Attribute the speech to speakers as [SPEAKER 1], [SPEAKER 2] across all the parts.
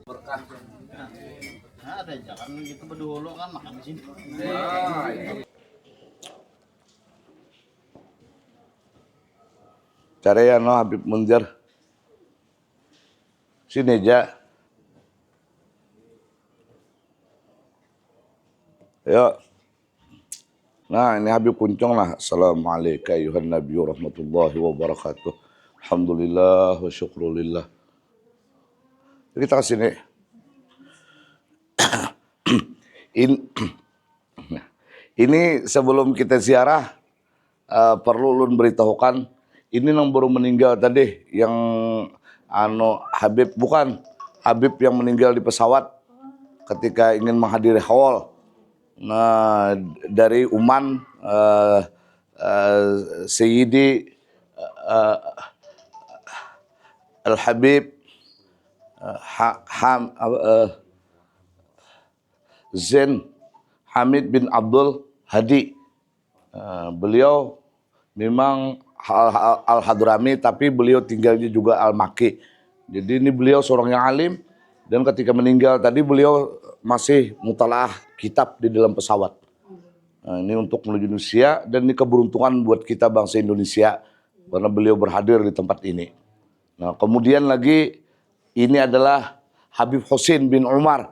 [SPEAKER 1] Berkah.
[SPEAKER 2] Nah, ada jangan gitu berdulu kan makan di sini.
[SPEAKER 1] Cara ya no Habib Munzir. Sini aja. Yuk. Nah, ini Habib Kuncung lah. Assalamualaikum ayuhan nabi warahmatullahi wabarakatuh. Alhamdulillah wa syukrulillah. Kita ke sini. Ini sebelum kita ziarah perlu ulun beritahukan ini yang baru meninggal tadi yang Habib bukan Habib yang meninggal di pesawat ketika ingin menghadiri haul. Nah, dari Uman Sayyidi Al-Habib Zain Hamid bin Abdul Hadi. Beliau memang Al-Hadrami tapi beliau tinggalnya juga Al-Makki. Jadi ini beliau seorang yang alim dan ketika meninggal tadi beliau masih mutalaah kitab di dalam pesawat. Nah, ini untuk menuju Indonesia dan ini keberuntungan buat kita bangsa Indonesia karena beliau berhadir di tempat ini. Nah, kemudian lagi ini adalah Habib Husin bin Umar.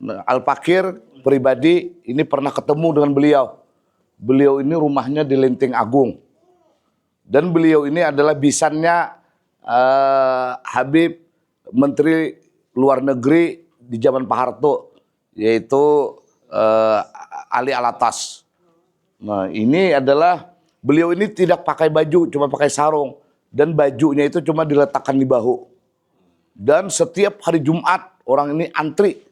[SPEAKER 1] Nah, Al-Fakir pribadi ini pernah ketemu dengan beliau. Beliau ini rumahnya di Lenteng Agung. Dan beliau ini adalah bisannya Habib Menteri Luar Negeri di zaman Pak Harto, yaitu Ali Alatas. Nah, ini adalah beliau ini tidak pakai baju, cuma pakai sarung. Dan bajunya itu cuma diletakkan di bahu. Dan setiap hari Jumat orang ini antri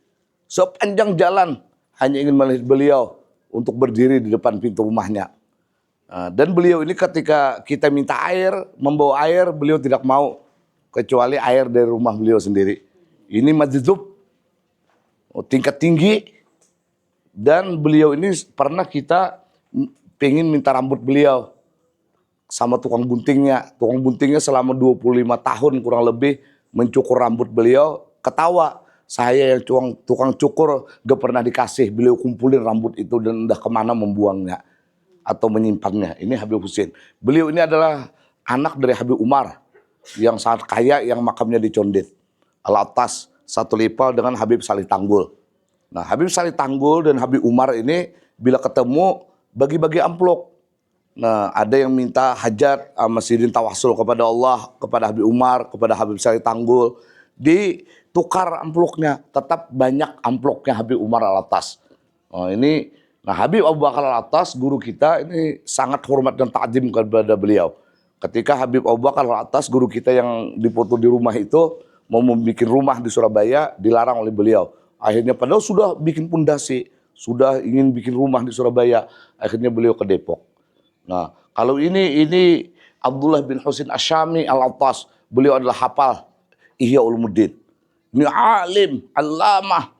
[SPEAKER 1] sepanjang jalan hanya ingin melihat beliau untuk berdiri di depan pintu rumahnya. Dan beliau ini ketika kita minta air, membawa air, beliau tidak mau kecuali air dari rumah beliau sendiri. Ini majdzub, tingkat tinggi, dan beliau ini pernah kita pengen minta rambut beliau sama tukang buntingnya. Tukang buntingnya selama 25 tahun kurang lebih mencukur rambut beliau, ketawa. Saya yang tukang cukur gak pernah dikasih, beliau kumpulin rambut itu dan udah kemana membuangnya atau menyimpannya. Ini Habib Husin. Beliau ini adalah anak dari Habib Umar yang sangat kaya yang makamnya di Condet. Al-Atas satu lipal dengan Habib Salih Tanggul. Nah, Habib Salih Tanggul dan Habib Umar ini bila ketemu bagi-bagi amplop. Nah, ada yang minta hajat masjidin tawasul kepada Allah, kepada Habib Umar, kepada Habib Salih Tanggul. Ditukar amplopnya, tetap banyak amplopnya Habib Umar Al-Atas. Nah, Habib Abu Bakar Al-Atas, guru kita, ini sangat hormat dan ta'zim kepada beliau. Ketika Habib Abu Bakar Al-Atas, guru kita yang dipoto di rumah itu, mau membuat rumah di Surabaya, dilarang oleh beliau. Akhirnya padahal sudah bikin pondasi, sudah ingin bikin rumah di Surabaya, akhirnya beliau ke Depok. Nah, kalau ini Abdullah bin Husin Asyami Al-Atas, beliau adalah hafal Ihya Ulumuddin. Ini alim, allamah,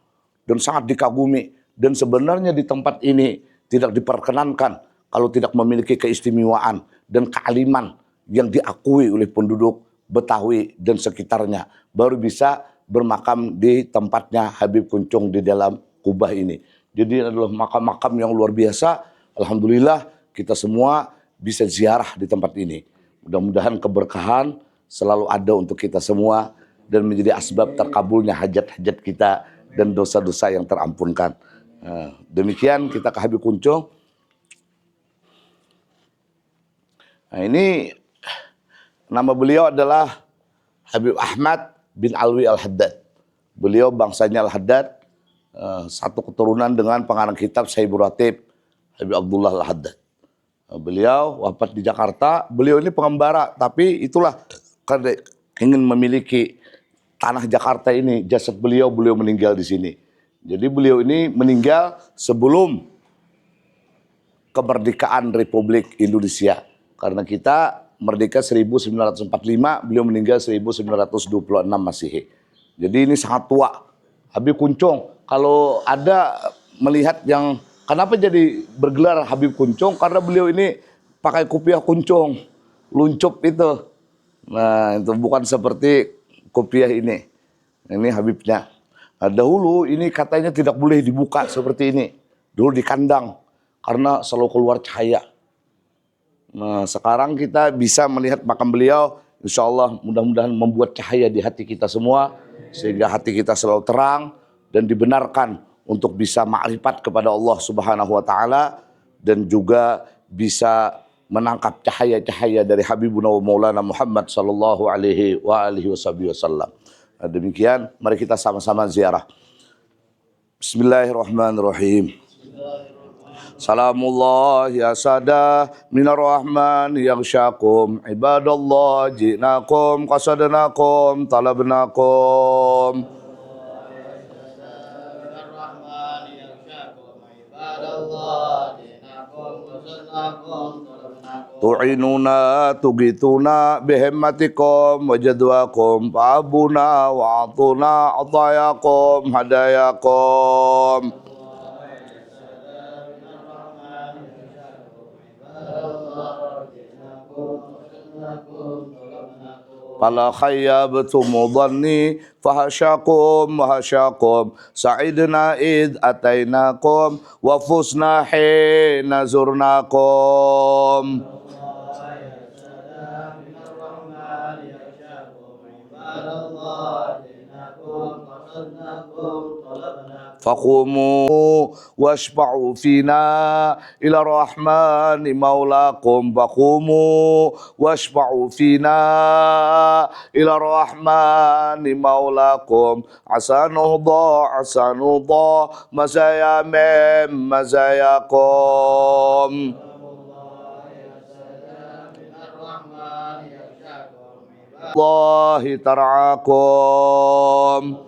[SPEAKER 1] dan sangat dikagumi. Dan sebenarnya di tempat ini tidak diperkenankan kalau tidak memiliki keistimewaan dan kealiman yang diakui oleh penduduk Betawi dan sekitarnya. Baru bisa bermakam di tempatnya Habib Kuncung di dalam kubah ini. Jadi adalah makam-makam yang luar biasa. Alhamdulillah kita semua bisa ziarah di tempat ini. Mudah-mudahan keberkahan selalu ada untuk kita semua dan menjadi asbab terkabulnya hajat-hajat kita dan dosa-dosa yang terampunkan. Nah, demikian kita ke Habib Kuncung. Nah, ini nama beliau adalah Habib Ahmad bin Alwi Al-Haddad. Beliau bangsanya Al-Haddad, satu keturunan dengan pengarang kitab Sahibul Ratib Habib Abdullah Al-Haddad. Beliau wafat di Jakarta. Beliau ini pengembara, tapi itulah karena ingin memiliki tanah Jakarta ini, jasad beliau meninggal di sini. Jadi beliau ini meninggal sebelum kemerdekaan Republik Indonesia. Karena kita merdeka 1945, beliau meninggal 1926 Masehi. Jadi ini sangat tua. Habib Kuncung, kalau ada melihat yang kenapa jadi bergelar Habib Kuncung, karena beliau ini pakai kopiah kuncung, luncup itu. Nah, itu bukan seperti kopiah ini. Ini Habibnya. Nah, dahulu ini katanya tidak boleh dibuka seperti ini. Dulu di kandang karena selalu keluar cahaya. Nah, sekarang kita bisa melihat makam beliau. Insya Allah mudah-mudahan membuat cahaya di hati kita semua, sehingga hati kita selalu terang dan dibenarkan untuk bisa ma'rifat kepada Allah Subhanahu wa taala, dan juga bisa menangkap cahaya-cahaya dari Habibuna wa Maulana Muhammad sallallahu alaihi wasallam. Nah, demikian, mari kita sama-sama ziarah. Bismillahirrahmanirrahim. Salamullah ya sada minar rahman yaghsyakum ibadallah jinakum qasadnakum talabnakum. Tu'inuna tugituna bihimmatikum wajadwakum fa'abuna wa'atuna atayakum hadayakum. Fala khayyabtum dhanni fahasyakum wahasyakum sa'idna id atainakum wa fusna hina zurnakum. Faqumu washfa'u fina ila rahmani maulakum. Faqumu washfa'u fina ila rahmani maulakum. Asanudha mazaya mem mazayakum. Allahi tar'akum.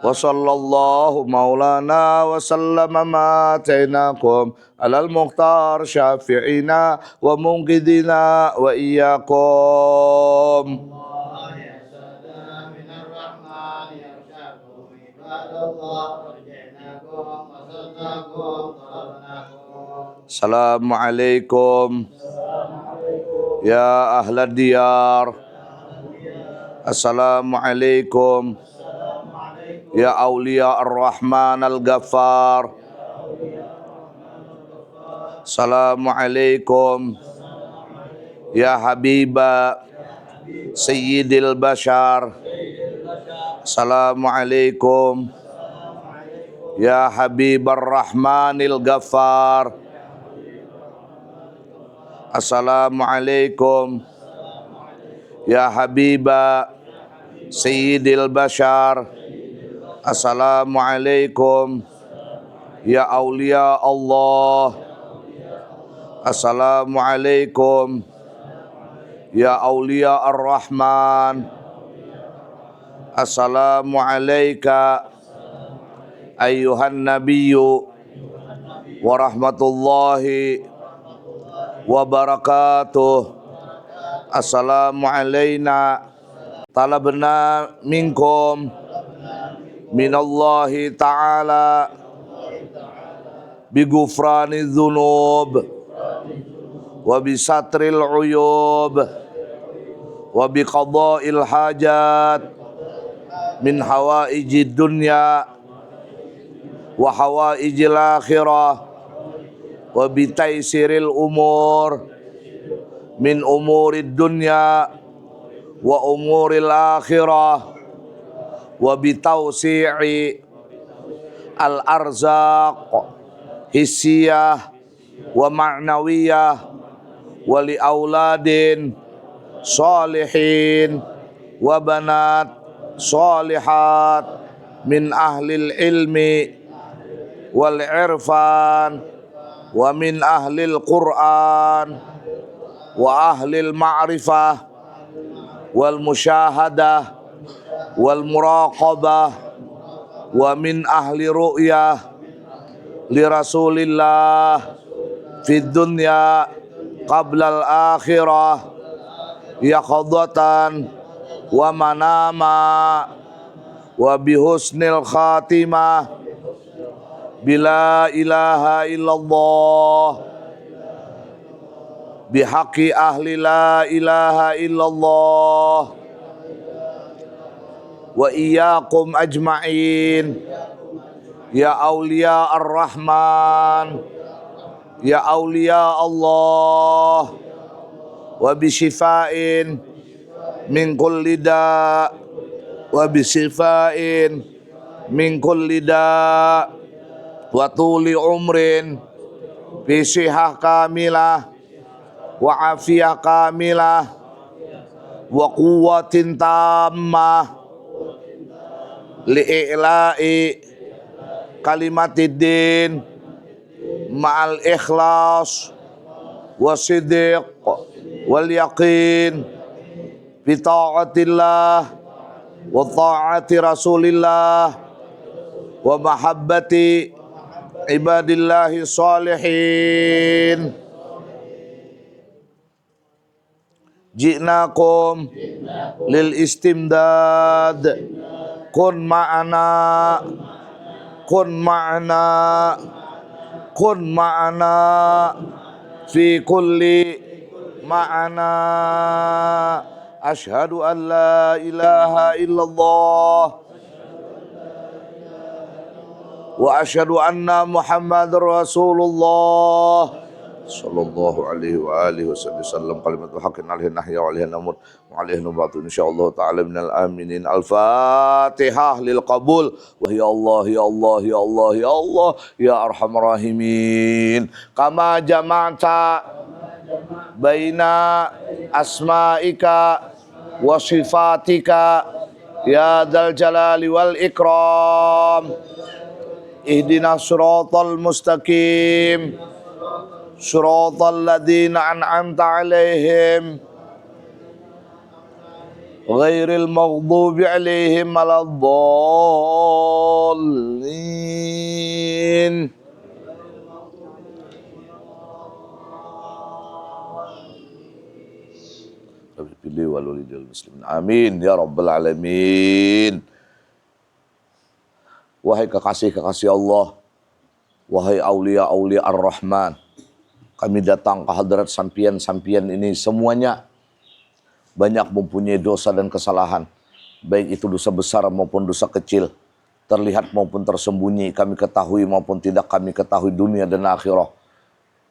[SPEAKER 1] Wa sallallahu maulana wa sallama ma atainakum alal mukhtar syafi'ina wa munqidina wa iyyakum. Assalamualaikum ya ahlad diyar. Assalamualaikum ya awliya ar-Rahman al-Ghaffar. Assalamualaikum ya habiba sayyidil bashar. Assalamualaikum ya habibar rahmanil ghaffar. Assalamualaikum ya habiba sayyidil bashar. Assalamualaikum ya awliya Allah. Assalamualaikum ya awliya ar-Rahman. Assalamualaika ayyuhan nabiyyu wa rahmatullahi wa barakatuh. Assalamu alayna talabna minkum minallahi ta'ala bigufrani dhunub wa bisatril uyub wa biqada'il hajat min hawaijid dunya wa hawaijil akhirah wa bitaisiril umur min umurid dunya wa umuril akhirah wa bitausi'i al arzaq hissiyah wa ma'nawiyah wa li auladin salihin wa banat salihat min ahlil ilmi wal irfan wa min ahlil Qur'an wa ahlil ma'rifah wal musyahadah wal muraqabah wa min ahli ru'yah li Rasulillah fid dunya qabla al akhirah yaqadatan wa manama wa bihusnil khatimah bila ilaha illallah bihaqi ahli la ilaha illallah wa iyyakum ajma'in ya awliya ar-Rahman ya awliya Allah wa bisyifain min kulli da wa bisyifain min kulli da wa tuli umrin fi sihah kamilah wa afiyah kamilah wa quwwatin tammah li'i'la'i kalimatiddin ma'al ikhlas wa siddiq wal yaqin fi ta'atillah wa ta'ati rasulillah wa mahabbati ibadillahi salihin. Ji'nakum lil istimdad kun ma'ana kun ma'ana kun ma'ana fi kulli ma'ana asyhadu an la ilaha illallah wa asyhadu anna muhammadar rasulullah sallallahu alaihi wa alihi wasallam kalimatul haqqin alaihi nahya wa alaihi namut wa alaihi nubatu insyaallah ta'ala minal aminin. Al-Fatihah lil qabul wa ya Allah ya Allah ya Allah ya Allah ya arhamar rahimin. Kama jama'ta baina asma'ika wa sifatika ya dzal jalali wal ikram. Ihdinas siratal mustaqim Suratal ladzina an'amta 'alaihim ghairil maghdubi 'alaihim waladdallin. Rabbi pilih walulidil muslimin. Amin ya rabbal alamin. Wahai kekasih-kekasih Allah, wahai aulia-aulia ar-Rahman, kami datang ke hadirat sampian-sampian ini semuanya banyak mempunyai dosa dan kesalahan, baik itu dosa besar maupun dosa kecil, terlihat maupun tersembunyi, kami ketahui maupun tidak kami ketahui dunia dan akhirah.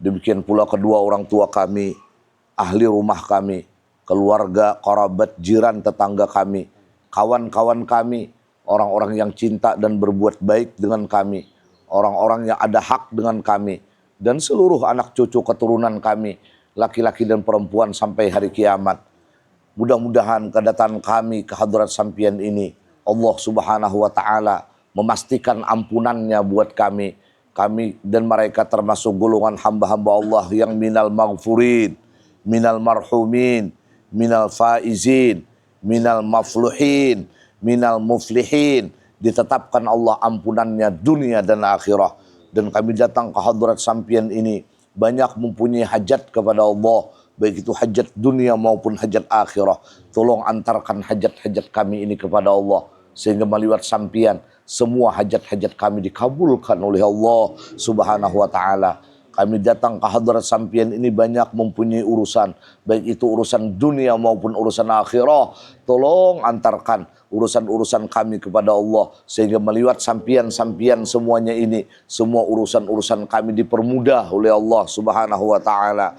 [SPEAKER 1] Demikian pula kedua orang tua kami, ahli rumah kami, keluarga, kerabat, jiran, tetangga kami, kawan-kawan kami, orang-orang yang cinta dan berbuat baik dengan kami, orang-orang yang ada hak dengan kami, dan seluruh anak cucu keturunan kami, laki-laki dan perempuan sampai hari kiamat. Mudah-mudahan kedatangan kami ke hadirat sampian ini, Allah subhanahu wa ta'ala memastikan ampunannya buat kami dan mereka termasuk golongan hamba-hamba Allah yang minal maghfurin, minal marhumin, minal faizin, minal mafluhin, minal muflihin. Ditetapkan Allah ampunannya dunia dan akhirah. Dan kami datang ke hadirat sampian ini banyak mempunyai hajat kepada Allah, baik itu hajat dunia maupun hajat akhirah. Tolong antarkan hajat-hajat kami ini kepada Allah, sehingga melalui sampian semua hajat-hajat kami dikabulkan oleh Allah subhanahu wa ta'ala. Kami datang ke hadirat sampian ini banyak mempunyai urusan, baik itu urusan dunia maupun urusan akhirah. Tolong antarkan urusan-urusan kami kepada Allah, sehingga melihat sampian-sampian semuanya ini, semua urusan-urusan kami dipermudah oleh Allah subhanahu wa ta'ala.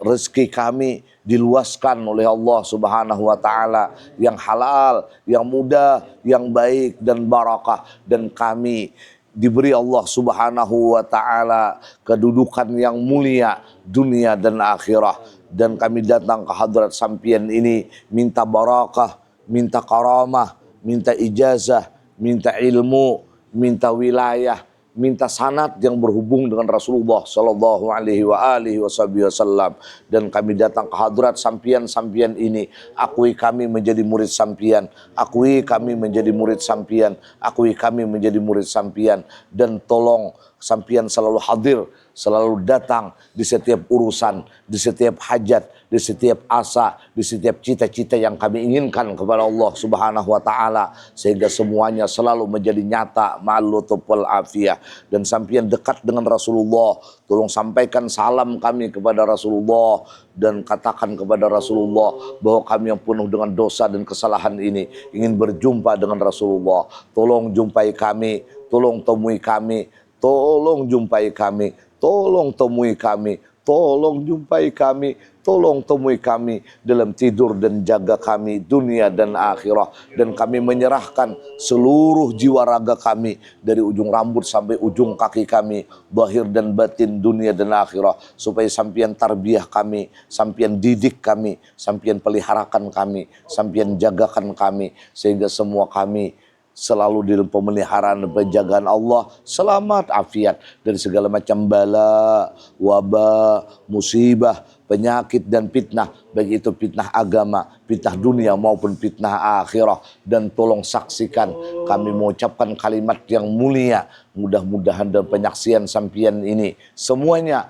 [SPEAKER 1] Rezeki kami diluaskan oleh Allah subhanahu wa ta'ala, yang halal, yang mudah, yang baik dan barakah. Dan kami diberi Allah subhanahu wa ta'ala kedudukan yang mulia dunia dan akhirah. Dan kami datang ke hadirat sampian ini minta barakah, minta karamah, minta ijazah, minta ilmu, minta wilayah, minta sanad yang berhubung dengan Rasulullah sallallahu alaihi wa alihi wasallam. Dan kami datang ke hadirat sampian-sampian ini, akui kami menjadi murid sampian, akui kami menjadi murid sampian, akui kami menjadi murid sampian. Dan tolong sampian selalu hadir, selalu datang di setiap urusan, di setiap hajat, di setiap asa, di setiap cita-cita yang kami inginkan kepada Allah Subhanahu wa taala, sehingga semuanya selalu menjadi nyata ma'al lutuf wal afiyah. Dan sampian dekat dengan Rasulullah, tolong sampaikan salam kami kepada Rasulullah dan katakan kepada Rasulullah bahwa kami yang penuh dengan dosa dan kesalahan ini ingin berjumpa dengan Rasulullah. Tolong jumpai kami, tolong temui kami, tolong jumpai kami, tolong temui kami, tolong jumpai kami, tolong temui kami dalam tidur dan jaga kami dunia dan akhirah. Dan kami menyerahkan seluruh jiwa raga kami dari ujung rambut sampai ujung kaki kami, zahir dan batin, dunia dan akhirah, supaya sampian tarbiyah kami, sampian didik kami, sampian peliharakan kami, sampian jagakan kami, sehingga semua kami selalu di dalam pemeliharaan dan penjagaan Allah, selamat afiat dari segala macam bala, wabah, musibah, penyakit dan fitnah, baik itu fitnah agama, fitnah dunia maupun fitnah akhirah. Dan tolong saksikan kami mengucapkan kalimat yang mulia, mudah-mudahan dan penyaksian sampian ini semuanya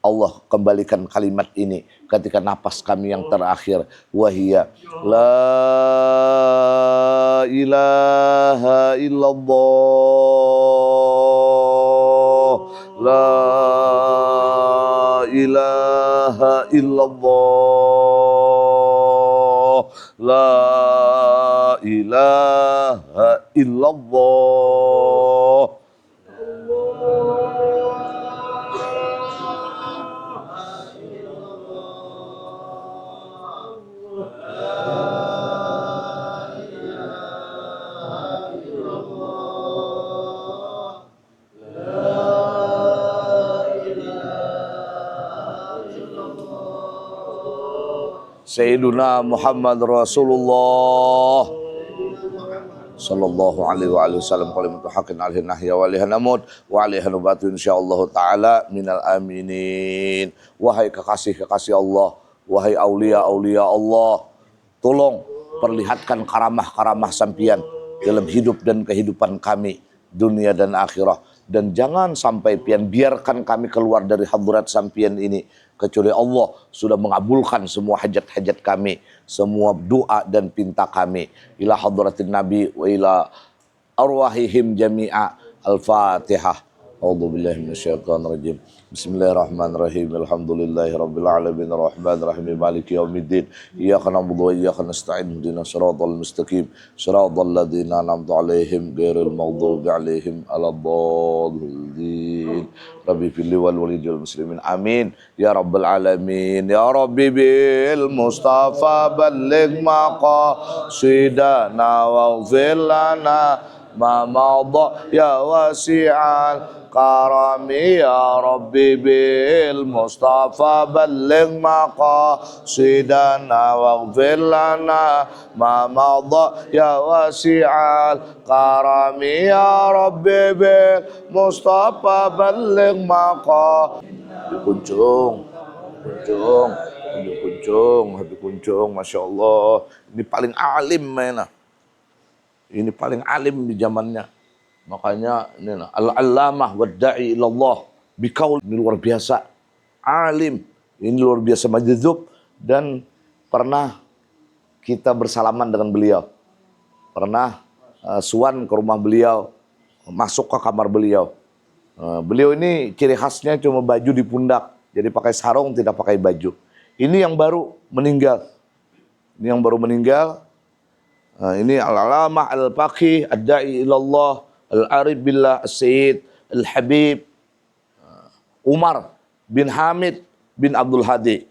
[SPEAKER 1] Allah kembalikan kalimat ini ketika napas kami yang terakhir, wahia la ilaha illallah, la ilaha illallah, la ilaha illallah. Sayyiduna Muhammad Rasulullah sallallahu alaihi wasallam kalimatu haqqin alaihi nahya wa alaihi namut wa alaihi nubatu insyaallah taala minal aminin. Wahai kekasih-kekasih Allah, wahai aulia-aulia Allah, tolong perlihatkan karamah-karamah sampian dalam hidup dan kehidupan kami dunia dan akhirah. Dan jangan sampai pian biarkan kami keluar dari hadrat sampian ini kecuali Allah sudah mengabulkan semua hajat-hajat kami, semua doa dan pinta kami. Ila hadratin Nabi wa ila arwahihim jami'a. Al-Fatihah. A'udzubillahi minasyaitonir rajim. Bismillahirrahmanirrahim. Alhamdulillahirabbil alamin arrahmanir rahim maliki yaumiddin. Iyyaka na'budu wa iyyaka nasta'in. Ihdinas siratal mustaqim. Siratal ladzina an'amta 'alaihim ghairil maghdubi 'alaihim waladdallin. Rabbi fili wal walidil muslimin. Amin ya rabbal alamin. Ya Rabbi bil Mustafa balligh maqasidana waghfir lana ma madha ya wasi'al karami. Ya Rabbi bil Mustafa balligh maqasidana waghfir lana ma madha ya wasi'al karami. Ya Rabbi bil Mustafa balligh Habib Kuncung, Masya Allah, ini paling alim mana. Ini paling alim di zamannya. Makanya ini al-allamah wa da'i ilallah bikaul, ini luar biasa alim, ini luar biasa majdzub. Dan pernah kita bersalaman dengan beliau, pernah suan ke rumah beliau, masuk ke kamar beliau. Beliau ini ciri khasnya cuma baju di pundak, jadi pakai sarung, tidak pakai baju. Ini yang baru meninggal, ini yang baru meninggal. Ini al-alamah al-faqih ad-da'i ilallah al-arif billah as-sayyid al-habib Umar bin Hamid bin Abdul Hadi.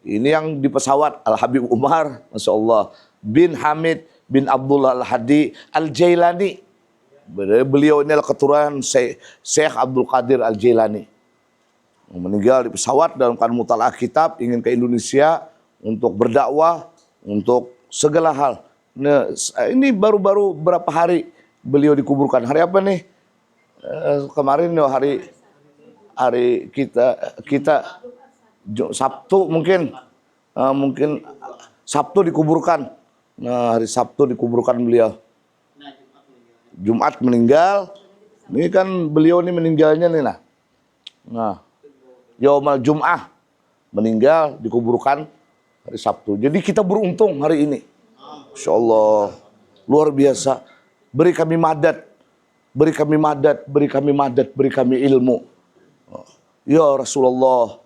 [SPEAKER 1] Ini yang di pesawat, Al-Habib Umar, Masya Allah, bin Hamid bin Abdullah Al-Hadi Al-Jailani. Beliau ini adalah keturunan Syekh Abdul Qadir Al-Jailani. Meninggal di pesawat dalam keadaan mutalaah kitab, ingin ke Indonesia untuk berdakwah, untuk segala hal. Nah, ini baru-baru berapa hari beliau dikuburkan. Hari apa nih? Kemarin hari kita Sabtu mungkin Sabtu dikuburkan. Nah, hari Sabtu dikuburkan beliau. Jumat meninggal, Ini kan beliau ini meninggalnya nih nah. Nah, Yaumal Jum'ah meninggal dikuburkan hari Sabtu. Jadi kita beruntung hari ini. Insya Allah luar biasa. Beri kami madad, beri kami madad, beri kami madad, beri kami ilmu. Ya Rasulullah,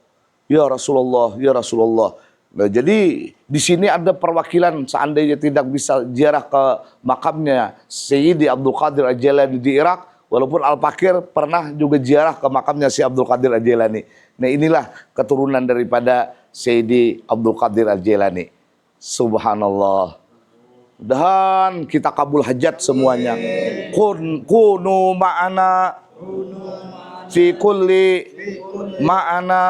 [SPEAKER 1] ya Rasulullah, ya Rasulullah. Nah, jadi di sini ada perwakilan seandainya tidak bisa ziarah ke makamnya Sayyidi Abdul Qadir Al-Jailani di Irak, walaupun Al-Fakir pernah juga ziarah ke makamnya si Abdul Qadir Al-Jailani. Nah, inilah keturunan daripada Sayyidi Abdul Qadir Al-Jailani. Subhanallah. Dan kita kabul hajat semuanya. Kunu ma'ana fi kulli ma'ana.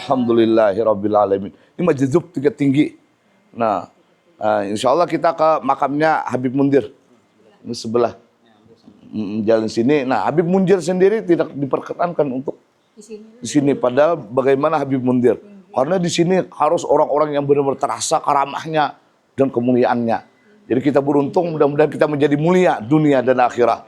[SPEAKER 1] Alhamdulillahirabbil alamin. Ini majlis tinggi. Nah, insya Allah kita ke makamnya Habib Mundir. Ini sebelah jalan sini. Nah, Habib Mundir sendiri tidak diperkenankan untuk di sini. Padahal bagaimana Habib Mundir? Karena di sini harus orang-orang yang benar-benar terasa karamahnya dan kemuliaannya. Jadi kita beruntung, mudah-mudahan kita menjadi mulia dunia dan akhirat.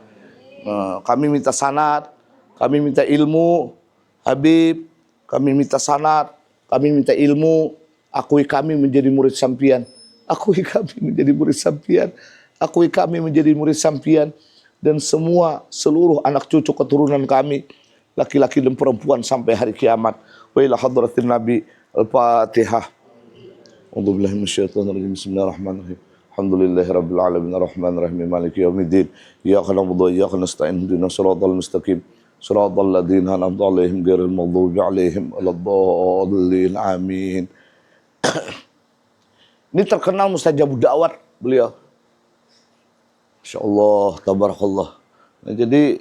[SPEAKER 1] Kami minta sanad, kami minta ilmu, Habib, kami minta sanad, kami minta ilmu. Akui kami menjadi murid sampian. Akui kami menjadi murid sampian. Akui kami menjadi murid sampian. Dan seluruh anak cucu keturunan kami, laki-laki dan perempuan sampai hari kiamat. Wa ila hadratin Nabi Al-Fatihah. A'udzubillahi minasyaitonirrajim. Bismillahirrahmanirrahim. Alhamdulillahirabbil alamin arrahmanirrahim maliki yaumiddin. Iyyaka na'budu wa iyyaka nasta'in. Ihdinas siratal mustaqim. Siratal ladzina an'amta 'alaihim ghairil maghdubi 'alaihim waladdallin. Amin. Ini terkenal mustajabud da'wat beliau. Insyaallah, tabarakallah. Nah, jadi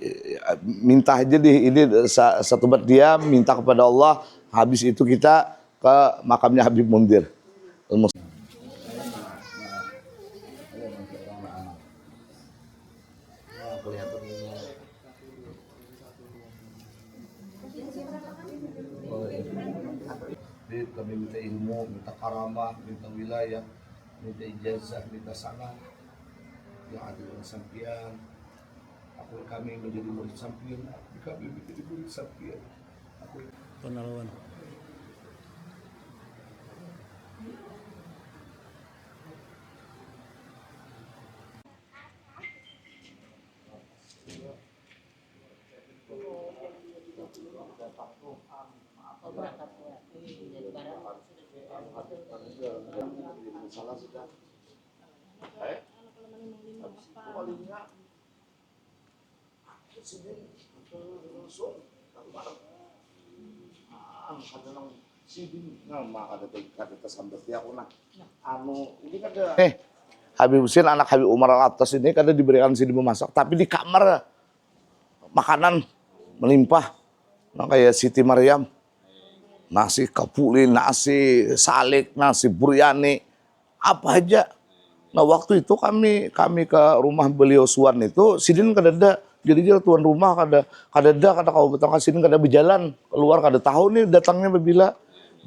[SPEAKER 1] minta aja ini satu bat dia minta kepada Allah, habis itu kita ke makamnya Habib Mundir. Kami minta ilmu, minta karamah, minta wilayah, minta ijazah, minta sanad yang ada dengan sampian. Aku kami menjadi murid sampian, kami menjadi murid sampian.
[SPEAKER 3] Penaruhan.
[SPEAKER 1] Salah sudah. Habib Husin anak Habib Umar Al-Attas ini kadang diberikan sini memasak, tapi di kamar makanan melimpah. Nah, kayak Siti Maryam, nasi kapuli, nasi salik, nasi buryani, apa aja. Nah, waktu itu kami ke rumah beliau Suwan itu, sidin kadada, jadi dia tuan rumah kadada kata kau betang sidin kada berjalan keluar kada tahu nih datangnya bila.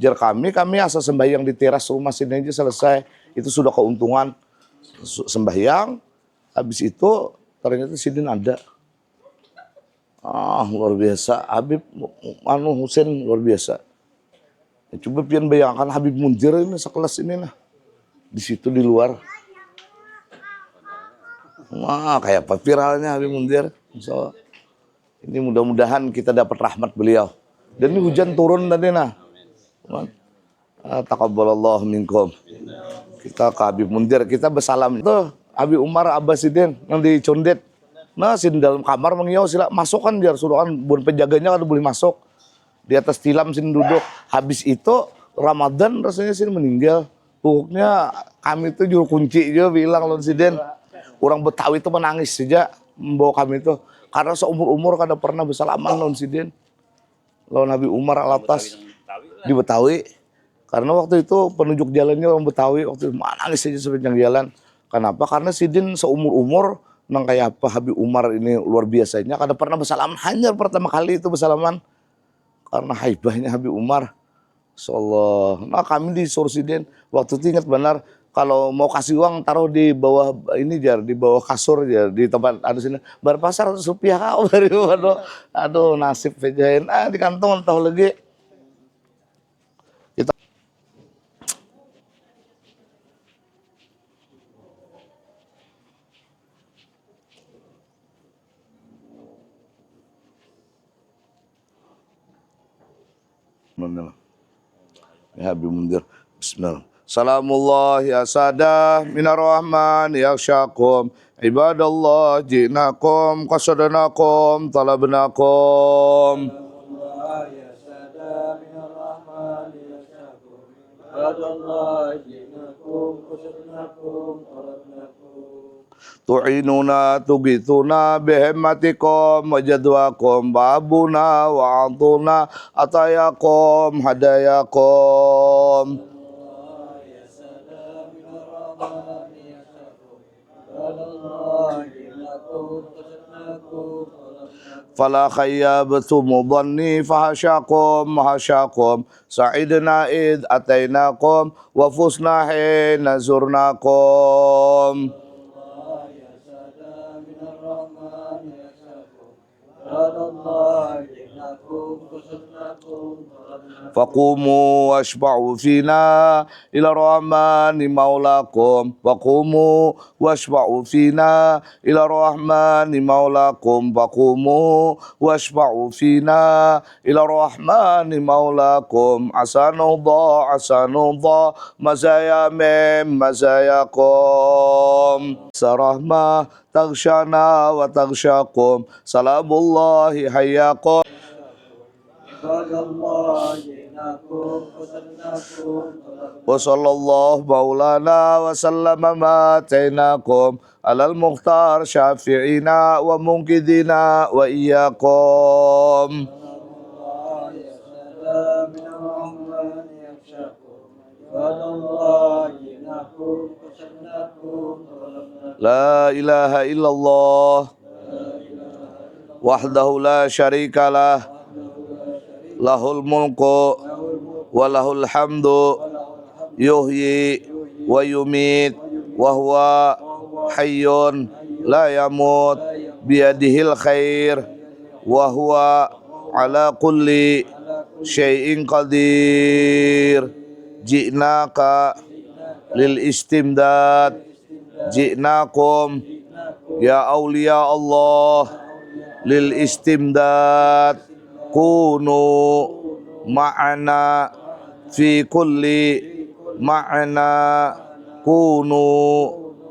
[SPEAKER 1] Jar kami asa sembahyang di teras rumah sini aja selesai, itu sudah keuntungan sembahyang. Habis itu ternyata sidin ada. Luar biasa, Habib Husin luar biasa. Ya, coba pian bayangkan Habib Mundir ini sekelas ini nah. Di situ di luar. Wah, kayak apa viralnya Habib Mundir. So, ini mudah-mudahan kita dapat rahmat beliau. Dan ini hujan turun tadi nah. Taqabbalallahu minkum. Kita ke Habib Mundir, kita bersalam. Itu Habib Umar Abbasidin yang di Condet. Nah, sin dalam kamar mengiau sila masuk kan biar suruh kan buat penjaganya kan boleh masuk. Di atas tilam sin duduk. Habis itu Ramadan rasanya sin meninggal. Pokoknya kami itu juru kunci juga bilang lawan Siden. Orang Betawi itu menangis saja membawa kami itu. Karena seumur-umur kada pernah bersalaman lawan Siden. Lawan Habib Umar Al-Attas di Betawi. Karena waktu itu penunjuk jalannya orang Betawi. Waktu itu menangis saja sepanjang jalan. Kenapa? Karena Siden seumur-umur nang kayak apa Habib Umar ini luar biasanya. Kada pernah bersalaman. Hanya pertama kali itu bersalaman. Karena haibahnya Habib Umar. Insyaallah. Nah kami di Sursiden waktu itu ingat benar kalau mau kasih uang taruh di bawah ini jar, di bawah kasur jar, di tempat ada sini. Bar pasar rupiah kau baru aduh, aduh nasib pejain di kantong tahu lagi. Kita ya Habib Mundir. Bismillah. Salamullah ya sada minar rahman ya syakum ibadallah jinakum qasadanakum talabnakum. Tu'inuna tugithuna bihimmatikum wajadwakum babuna wa'antuna atayakum hadayakum. Fala khayyabtum dhanni fahasyakum mahasyakum sa'idna id atainakum wa fusna hina zurnakum. Faqumu washba'u fina ila rahmani maulakum. Faqumu washba'u fina ila rahmani maulakum. Faqumu washba'u fina ila rahmani maulakum. Asanullah mazaya mem mazayakum. Sarahmah taghshana wa taghshakum. Salamullahi hayyakum. Wa sallallahu maulana wa sallama ma atainakum alal mukhtar syafi'ina wa munkidina wa iyyakum. La ilaha illallah wahdahu la syarikalah lahul mulku wa lahul hamdu yuhyi wa yumit wa huwa hayyun la yamut biyadihil khair wa huwa ala kulli syai'in qadir. Ji'naka lil istimdad ji'nakum ya awliya Allah lil istimdad kunu ma'ana fi kulli ma'ana kunu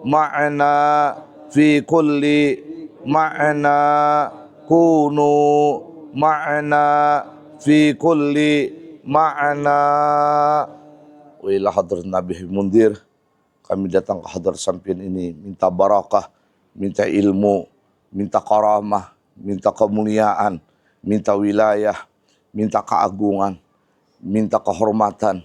[SPEAKER 1] ma'ana fi kulli ma'ana kunu ma'ana fi kulli ma'ana. Wa ila hadrat Nabi Mundir, kami datang ke hadrat sampean ini minta barakah, minta ilmu, minta karamah, minta kemuliaan, minta wilayah, minta keagungan, minta kehormatan,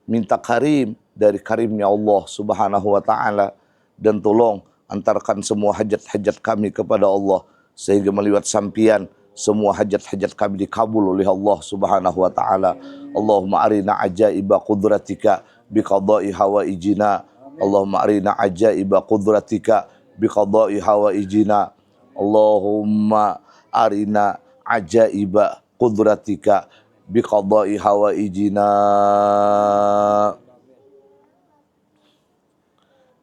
[SPEAKER 1] minta karim dari karimnya Allah subhanahu wa ta'ala. Dan tolong antarkan semua hajat-hajat kami kepada Allah, sehingga melihat sampian semua hajat-hajat kami dikabul oleh Allah subhanahu wa ta'ala. Allahumma arina ajaiba qudratika biqada'i hawaijina. Allahumma arina ajaiba qudratika biqada'i hawaijina. Allahumma arina ajaiba qudratika biqada'i hawaijina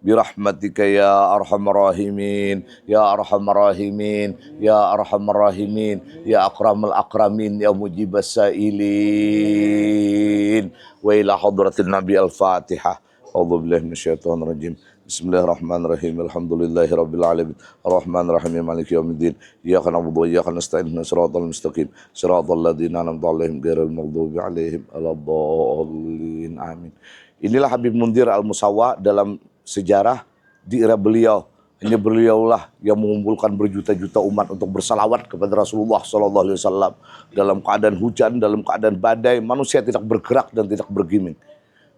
[SPEAKER 1] birahmatika ya arhamar rahimin ya arhamar rahimin ya arhamar rahimin ya akramal akramin ya mujibas sailin. Wa ila hadratin nabi al-fatihah. A'udzu billahi minasyaitonir rajim. Bismillahirrahmanirrahim. Alhamdulillahi rabbil alamin. Arrahmanir rahim maliki yaumiddin. Iyyaka na'budu wa iyyaka nasta'in. Ihdinas siratal mustaqim. Siratal ladzina an'amta 'alaihim ghairil maghdubi 'alaihim waladdallin. Amin. Inilah Habib Mundir Al-Musawa dalam sejarah di era beliau. Hanya beliaulah yang mengumpulkan berjuta-juta umat untuk bersalawat kepada Rasulullah SAW dalam keadaan hujan, dalam keadaan badai, manusia tidak bergerak dan tidak bergeming.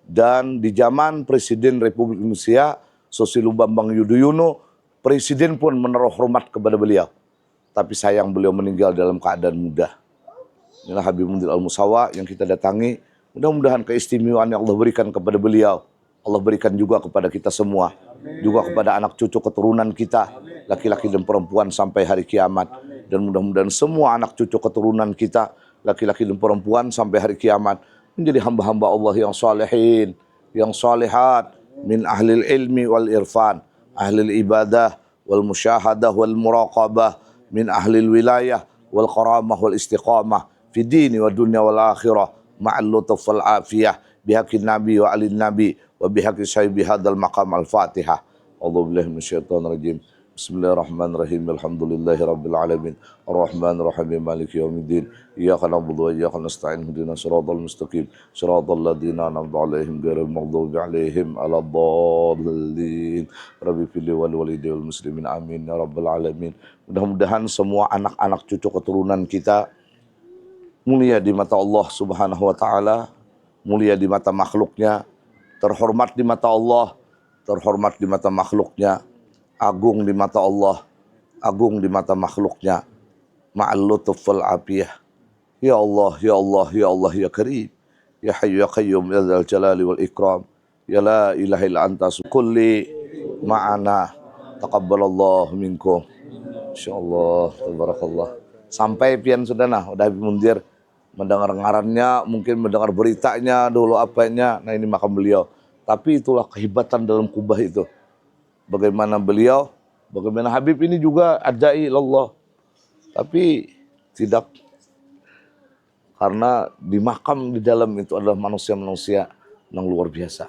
[SPEAKER 1] Dan di zaman Presiden Republik Indonesia Susilo Bambang Yudhoyono, presiden pun menaruh hormat kepada beliau. Tapi sayang beliau meninggal dalam keadaan muda. Inilah Habib Mundir Al-Musawa yang kita datangi Mudah-mudahan keistimewaan yang Allah berikan kepada beliau, Allah berikan juga kepada kita semua, juga kepada anak cucu keturunan kita, laki-laki dan perempuan sampai hari kiamat. Dan mudah-mudahan semua anak cucu keturunan kita, laki-laki dan perempuan sampai hari kiamat, menjadi hamba-hamba Allah yang salihin, yang salihat, min ahlil ilmi wal irfan, ahlil ibadah wal musyahadah wal muraqabah, min ahlil wilayah wal karamah wal istiqamah fi dini wa dunya wal akhirah ma'al lutuf wal afiyah bihaqqin nabi wa alin nabi wa bihaqqi sahibi hadzal maqam al-Fatihah. A'udzu billahi minasyaitonir rajim. Bismillahirrahmanirrahim. Alhamdulillahi rabbil alamin. Arrahmanir rahim. Maliki yaumiddin. Iyyaka na'budu wa iyyaka nasta'in. Ihdinas siratal mustaqim. Siratal ladzina an'amta 'alaihim ghairil maghdubi 'alaihim waladdallin. Rabbi fil wal walidayil muslimin amin ya rabbal alamin. Mudah-mudahan semua anak-anak cucu keturunan kita mulia di mata Allah Subhanahu wa taala, mulia di mata makhluknya, terhormat di mata Allah, terhormat di mata makhluknya, agung di mata Allah, agung di mata makhluknya, ma'al lutuf wal afiyah. Ya Allah, ya Allah, ya Allah, ya Karim, ya Hayyu ya Qayyum, ya Dzal Jalali wal Ikram, ya la ilaha illa anta kulli ma'ana, taqabbalallahu minkum. Insyaallah, tabarakallah. Sampai pian sudah udah Habib Munzir mendengar ngarannya, mungkin mendengar beritanya dulu apanya. Nah ini makam beliau. Tapi itulah kehebatan dalam kubah itu. Bagaimana beliau, bagaimana Habib ini juga adai Allah. Tapi tidak, karena di makam di dalam itu adalah manusia-manusia yang luar biasa.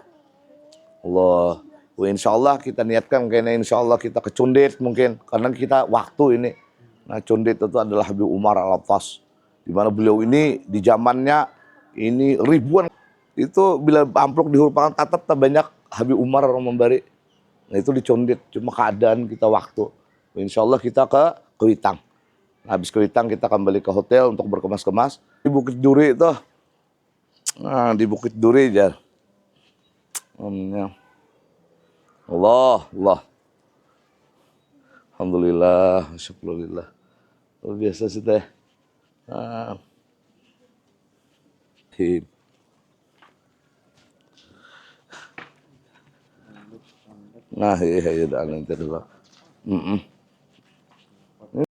[SPEAKER 1] Allah, insya Allah kita niatkan kayaknya insya Allah kita ke Cundit mungkin. Karena kita waktu ini. Nah Cundit itu adalah Habib Umar Al-Attas. Di mana beliau ini di zamannya ini ribuan. Itu bila amplop dihurupakan tatap tak banyak Habib Umar orang memberi. Nah itu di Cundit, cuma keadaan kita waktu. Insya Allah kita ke Kuitang. Nah, habis Kuitang kita kembali ke hotel untuk berkemas-kemas. Di Bukit Duri itu. Nah di Bukit Duri aja. Allah, Allah. Alhamdulillah, syukurillah. Luar biasa sih teh. Nah, iya, nanti dulu.